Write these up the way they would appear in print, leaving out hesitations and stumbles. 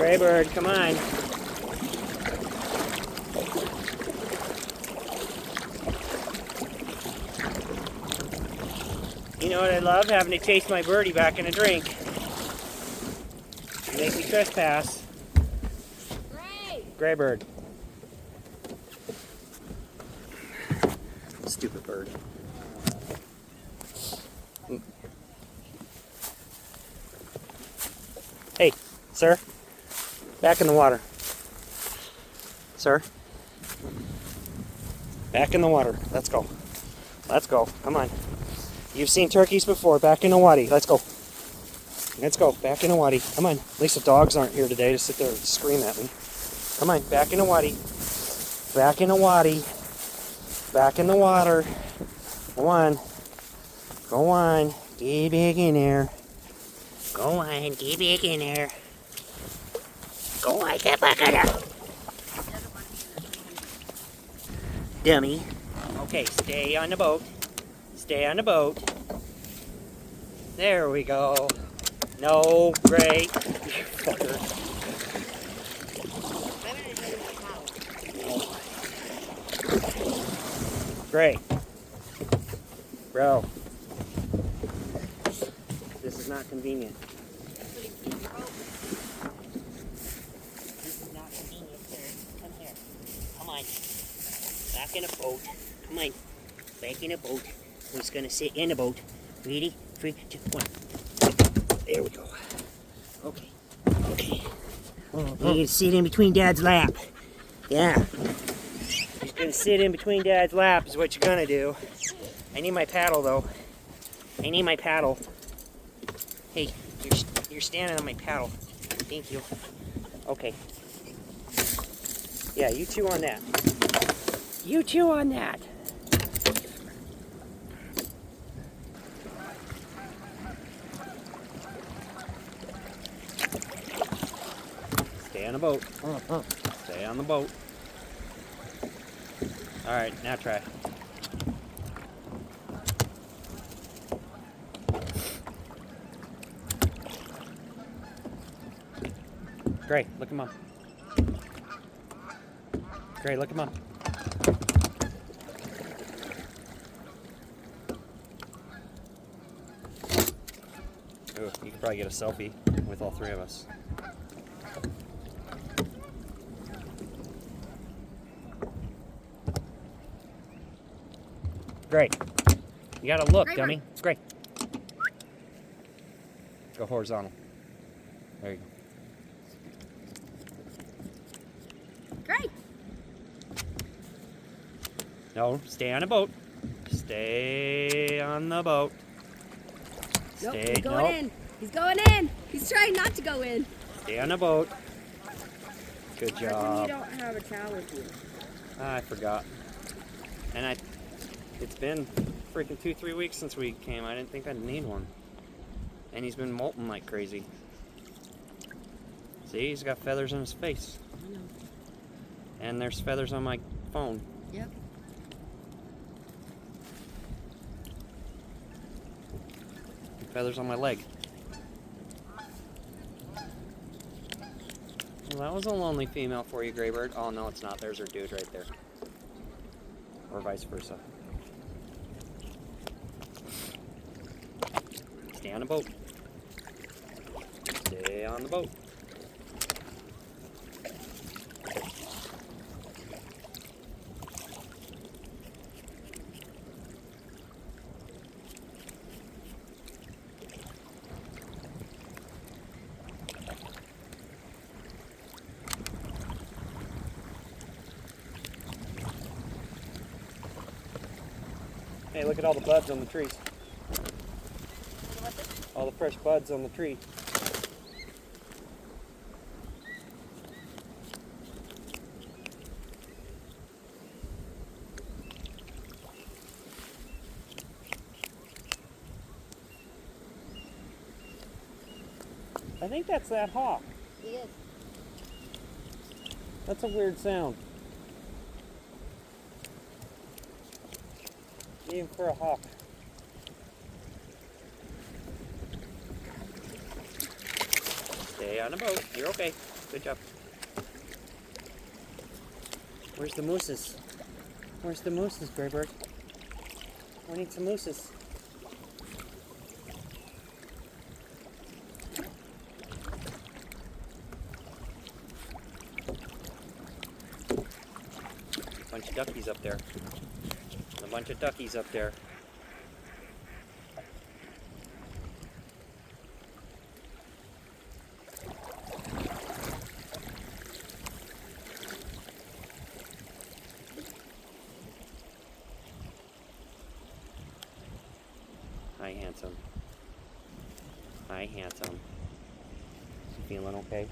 Gray bird, come on. You know what I love? Having to chase my birdie back in a drink. Make me trespass. Gray bird. Stupid bird. Hey, sir. Back in the water. Sir. Back in the water. Let's go. Let's go. Come on. You've seen turkeys before. Back in the waddy. Let's go. Let's go. Back in the waddy. Come on. At least the dogs aren't here today to sit there and scream at me. Come on. Back in the waddy. Back in the waddy. Back in the water. Go on. Go on. Get back in there. Go on. Get back in there. Go on. Get back in there. Dummy. Okay, stay on the boat. Stay on the boat. There we go. No, Gray. Fucker. Gray. Bro. This is not convenient. This is not convenient, sir. Come here. Come on. Back in a boat. Come on. Back in a boat. We're just gonna sit in the boat. Ready? 3, 2, 1. There we go. Okay. Okay. You need to sit in between Dad's lap. Yeah. You're gonna sit in between Dad's lap is what you're gonna do. I need my paddle though. I need my paddle. Hey, you're standing on my paddle. Thank you. Okay. Yeah, you chew on that. You chew on that. Stay on the boat. Stay on the boat. All right, now try. Gray, look him up. Gray, look him up. Ooh, you could probably get a selfie with all three of us. Great. You gotta look, dummy. It's great. Go horizontal. There you go. Great. No, stay on the boat. Stay on the boat. Nope, Stay. he's going in. He's going in. He's trying not to go in. Stay on the boat. Good How come job. you don't have a towel with you? I forgot. And it's been freaking 2-3 weeks since we came. I didn't think I'd need one. And he's been molting like crazy. See, he's got feathers on his face. I know. And there's feathers on my phone. Yep. Feathers on my leg. Well, that was a lonely female for you, Graybird. Oh, no, it's not. There's her dude right there. Or vice versa. Stay on the boat. Stay on the boat. Hey, look at all the buds on the trees. All the fresh buds on the tree. I think that's that hawk. He is. That's a weird sound. Even for a hawk. Stay on the boat. You're okay. Good job. Where's the mooses? Where's the mooses, Graybird? We need some mooses. Bunch of duckies up there. A bunch of duckies up there. Hi, handsome. Hi, handsome. You feeling okay?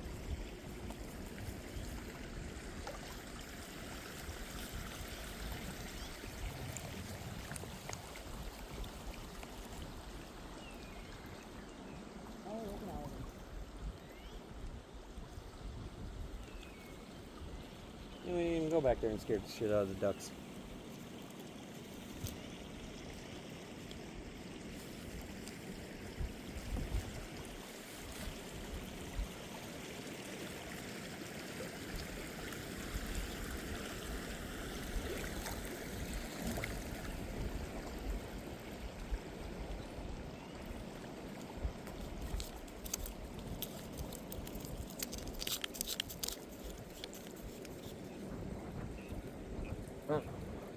You didn't even go back there and scare the shit out of the ducks.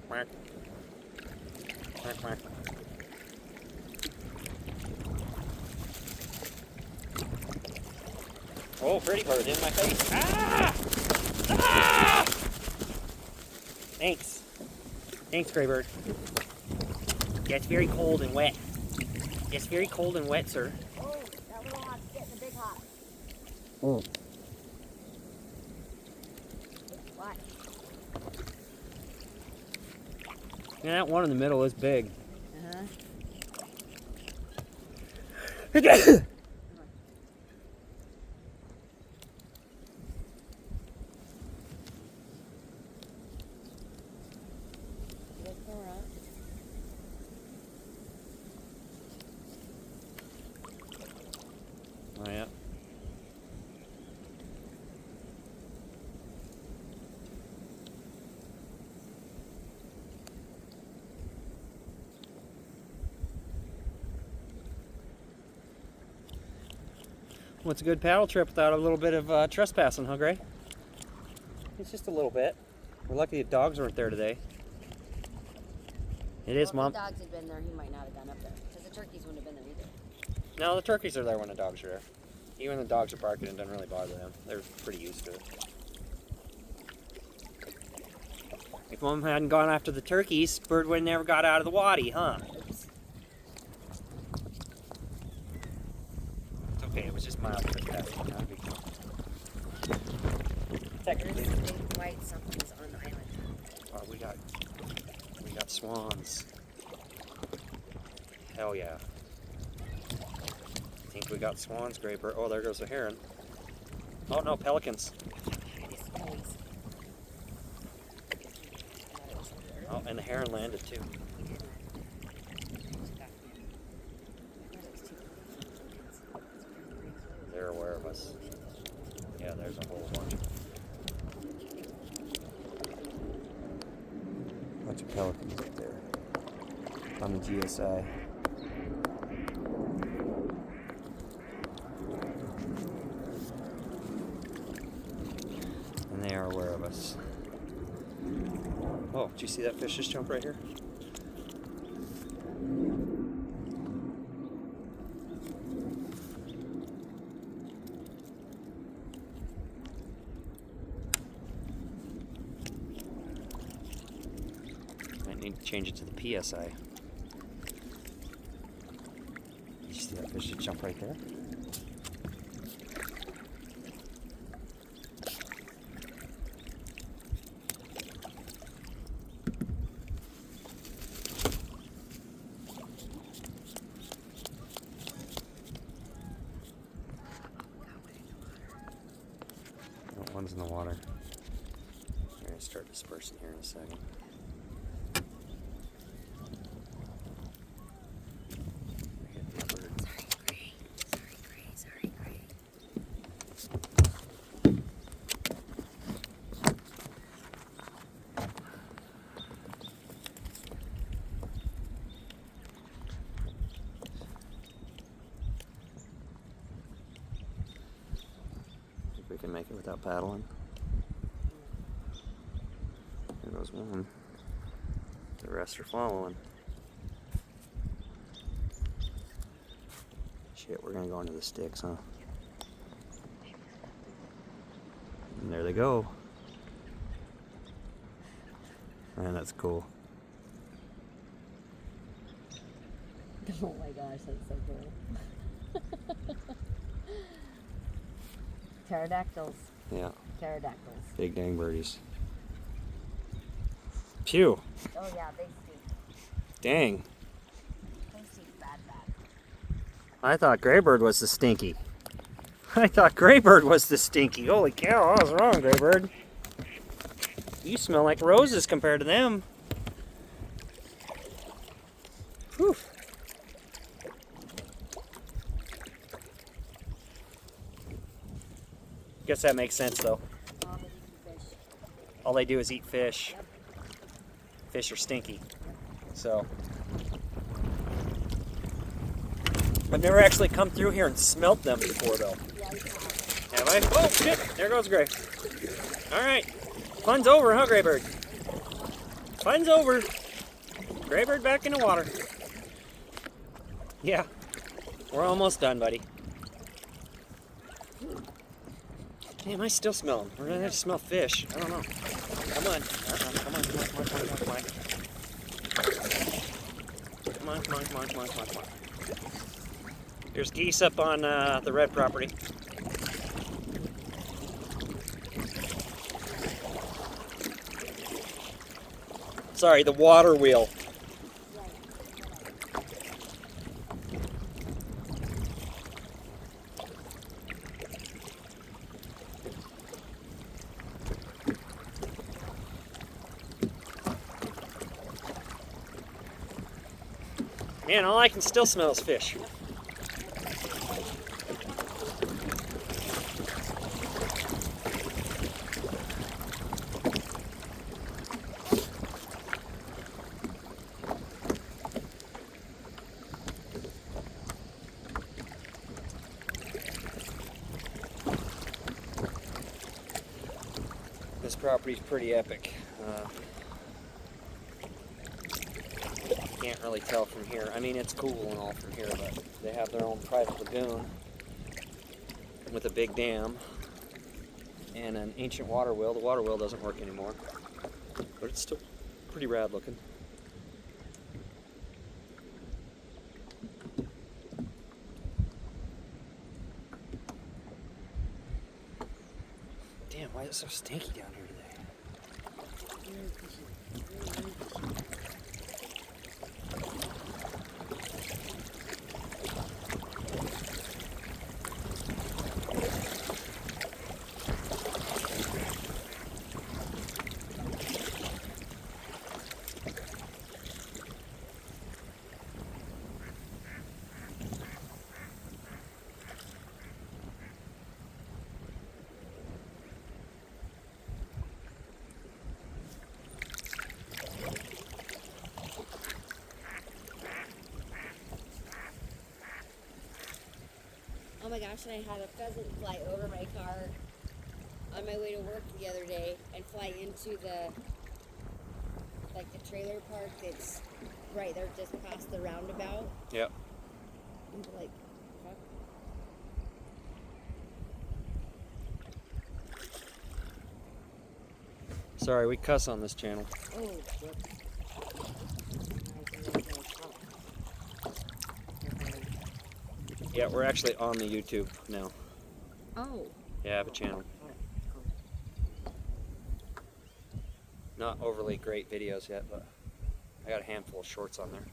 Quack. Quack, quack. Oh, pretty bird in my face. Ah! Ah! Thanks. Thanks, Graybird. Yeah, it's very cold and wet. It's very cold and wet, sir. Oh, that little hot's getting a big hot. Oh. What? Yeah, that one in the middle is big. Uh-huh. Oh, yeah. Well, it's a good paddle trip without a little bit of trespassing, huh, Gray? It's just a little bit. We're lucky the dogs weren't there today. It is, Mom. If the dogs had been there, he might not have gone up there. Because the turkeys wouldn't have been there either. No, the turkeys are there when the dogs are there. Even when the dogs are barking, it doesn't really bother them. They're pretty used to it. If Mom hadn't gone after the turkeys, Bird would have never got out of the waddy, huh? Oops. It's okay, it was just mild trespassing. Not a big deal. There's Technically, big white somethings on the island. oh, we got swans. Hell yeah. I think we got swans, Graybird. Oh, there goes the heron. Oh no, pelicans. Oh, and the heron landed too. They're aware of us. Yeah, there's a whole bunch. Bunch of pelicans up there on the GSI. And they are aware of us. Oh, did you see that fish just jump right here? Might need to change it to the PSI. Did you see that fish just jump right there? One's in the water. They're going to start dispersing here in a second. Sorry, Gray. Sorry, Gray. Sorry, Gray. can make it without paddling. There goes one. The rest are following. Shit, we're gonna go into the sticks, huh? And there they go. Man, that's cool. Oh my gosh, that's so cool. Pterodactyls. Yeah, Pterodactyls. big dang birdies. Phew. Oh yeah, they stink. Dang. They stink bad. I thought Graybird was the stinky. I thought Graybird was the stinky. Holy cow, I was wrong, Graybird. You smell like roses compared to them. Whew. Guess that makes sense though. Fish. All they do is eat fish. Yep. Fish are stinky. So I've never actually come through here and smelt them before though. Yeah, you have. Have I? Oh shit, there goes Gray. Alright. Fun's over, huh, Graybird? Fun's over. Graybird back in the water. Yeah. We're almost done, buddy. Damn, I still smell them. We're gonna have to smell fish. I don't know. Come on. Come on. Come on. There's geese up on the red property. Sorry, the water wheel. Man, all I can still smell is fish. This property's pretty epic. Can't really tell from here. I mean, it's cool and all from here, but they have their own private lagoon with a big dam and an ancient water wheel. The water wheel doesn't work anymore, but it's still pretty rad looking. Damn, why is it so stinky down here today? Oh my gosh, and I had a pheasant fly over my car on my way to work the other day and fly into the trailer park that's right there just past the roundabout. Yep. And like, fuck. Sorry, we cuss on this channel. Oh, whoops. Yeah, we're actually on the YouTube now. Oh. Yeah, I have a channel. Not overly great videos yet, but I got a handful of shorts on there.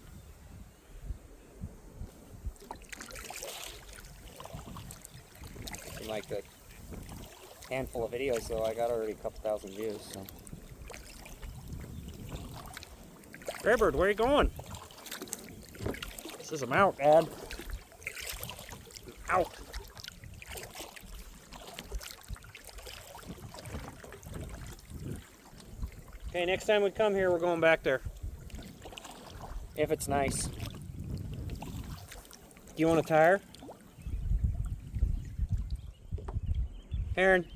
And like the handful of videos though, I got already a couple thousand views, so. Graybird, where are you going? Says I'm out, Dad. I'm out. Okay, next time we come here, we're going back there. If it's nice. Do you want a tire? Aaron?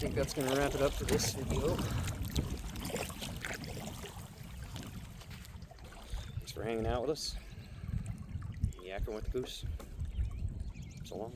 think that's going to wrap it up for this video. Thanks for hanging out with us. Yakking with the goose. So long.